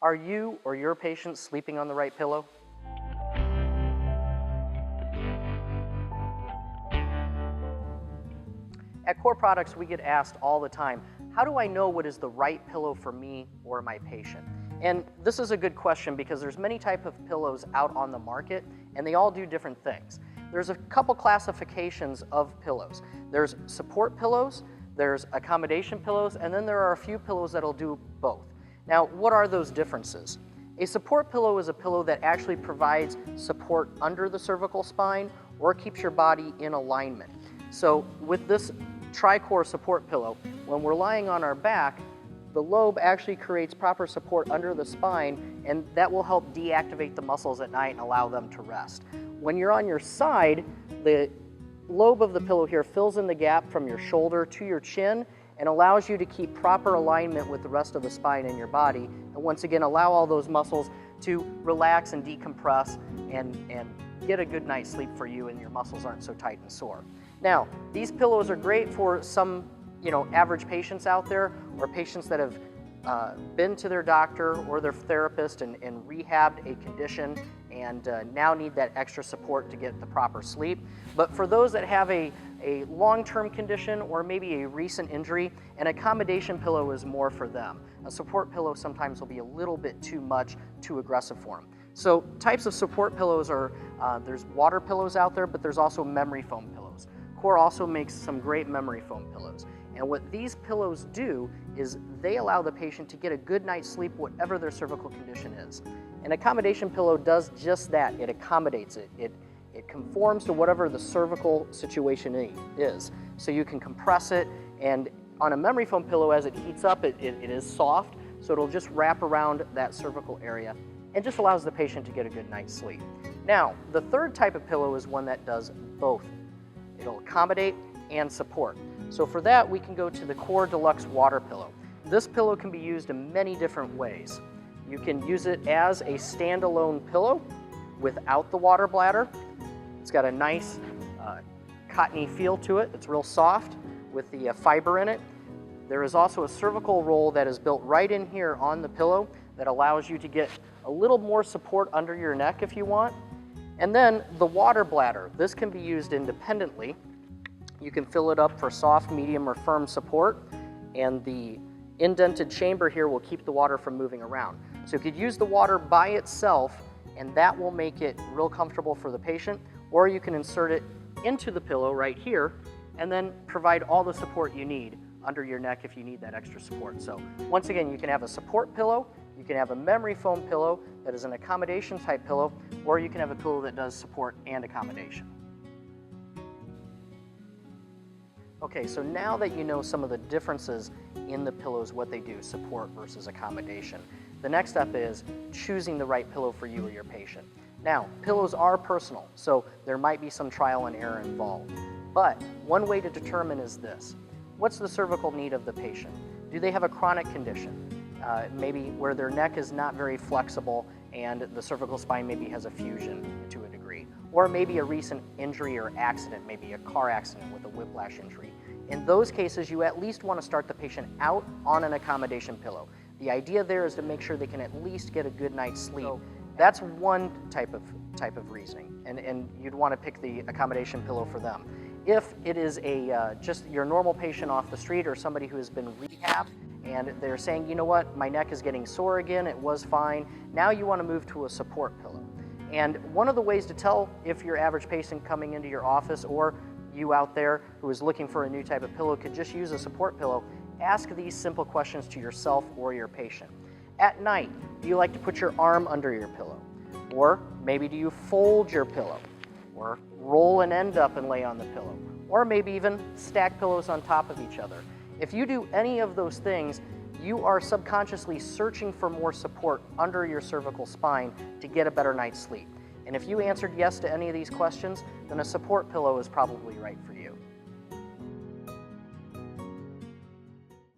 Are you or your patient sleeping on the right pillow? At Core Products, we get asked all the time, how do I know what is the right pillow for me or my patient? And this is a good question because there's many types of pillows out on the market and they all do different things. There's a couple classifications of pillows. There's support pillows, there's accommodation pillows, and then there are a few pillows that'll do both. Now, what are those differences? A support pillow is a pillow that actually provides support under the cervical spine or keeps your body in alignment. So with this tri-core support pillow, when we're lying on our back, the lobe actually creates proper support under the spine, and that will help deactivate the muscles at night and allow them to rest. When you're on your side, the lobe of the pillow here fills in the gap from your shoulder to your chin and allows you to keep proper alignment with the rest of the spine in your body, and once again allow all those muscles to relax and decompress and get a good night's sleep for you, and your muscles aren't so tight and sore. Now, these pillows are great for some average patients out there, or patients that have been to their doctor or their therapist and rehabbed a condition and now need that extra support to get the proper sleep. But for those that have a long-term condition or maybe a recent injury, an accommodation pillow is more for them. A support pillow sometimes will be a little bit too much, too aggressive for them. So types of support pillows are, there's water pillows out there, but there's also memory foam pillows. Core also makes some great memory foam pillows. And what these pillows do is they allow the patient to get a good night's sleep whatever their cervical condition is. An accommodation pillow does just that. It accommodates it. It conforms to whatever the cervical situation is. So you can compress it, and on a memory foam pillow, as it heats up, it is soft, so it'll just wrap around that cervical area and just allows the patient to get a good night's sleep. Now, the third type of pillow is one that does both. It'll accommodate and support. So for that, we can go to the Core Deluxe water pillow. This pillow can be used in many different ways. You can use it as a standalone pillow without the water bladder. It's got a nice cottony feel to it. It's real soft with the fiber in it. There is also a cervical roll that is built right in here on the pillow that allows you to get a little more support under your neck if you want. And then the water bladder. This can be used independently. You can fill it up for soft, medium, or firm support, and the indented chamber here will keep the water from moving around. So you could use the water by itself, and that will make it real comfortable for the patient, or you can insert it into the pillow right here and then provide all the support you need under your neck if you need that extra support. So once again, you can have a support pillow, you can have a memory foam pillow that is an accommodation type pillow, or you can have a pillow that does support and accommodation. Okay, so now that you know some of the differences in the pillows, what they do, support versus accommodation, the next step is choosing the right pillow for you or your patient. Now, pillows are personal, so there might be some trial and error involved. But one way to determine is this. What's the cervical need of the patient? Do they have a chronic condition? Maybe where their neck is not very flexible and the cervical spine maybe has a fusion to a degree. Or maybe a recent injury or accident, maybe a car accident with a whiplash injury. In those cases, you at least want to start the patient out on an accommodation pillow. The idea there is to make sure they can at least get a good night's sleep. So that's one type of reasoning, and you'd want to pick the accommodation pillow for them. If it is just your normal patient off the street or somebody who has been rehabbed and they're saying, you know what, my neck is getting sore again, it was fine, now you want to move to a support pillow. And one of the ways to tell if your average patient coming into your office or you out there who is looking for a new type of pillow could just use a support pillow, ask these simple questions to yourself or your patient. At night, do you like to put your arm under your pillow? Or maybe do you fold your pillow? Or roll an end up and lay on the pillow? Or maybe even stack pillows on top of each other. If you do any of those things, you are subconsciously searching for more support under your cervical spine to get a better night's sleep. And if you answered yes to any of these questions, then a support pillow is probably right for you.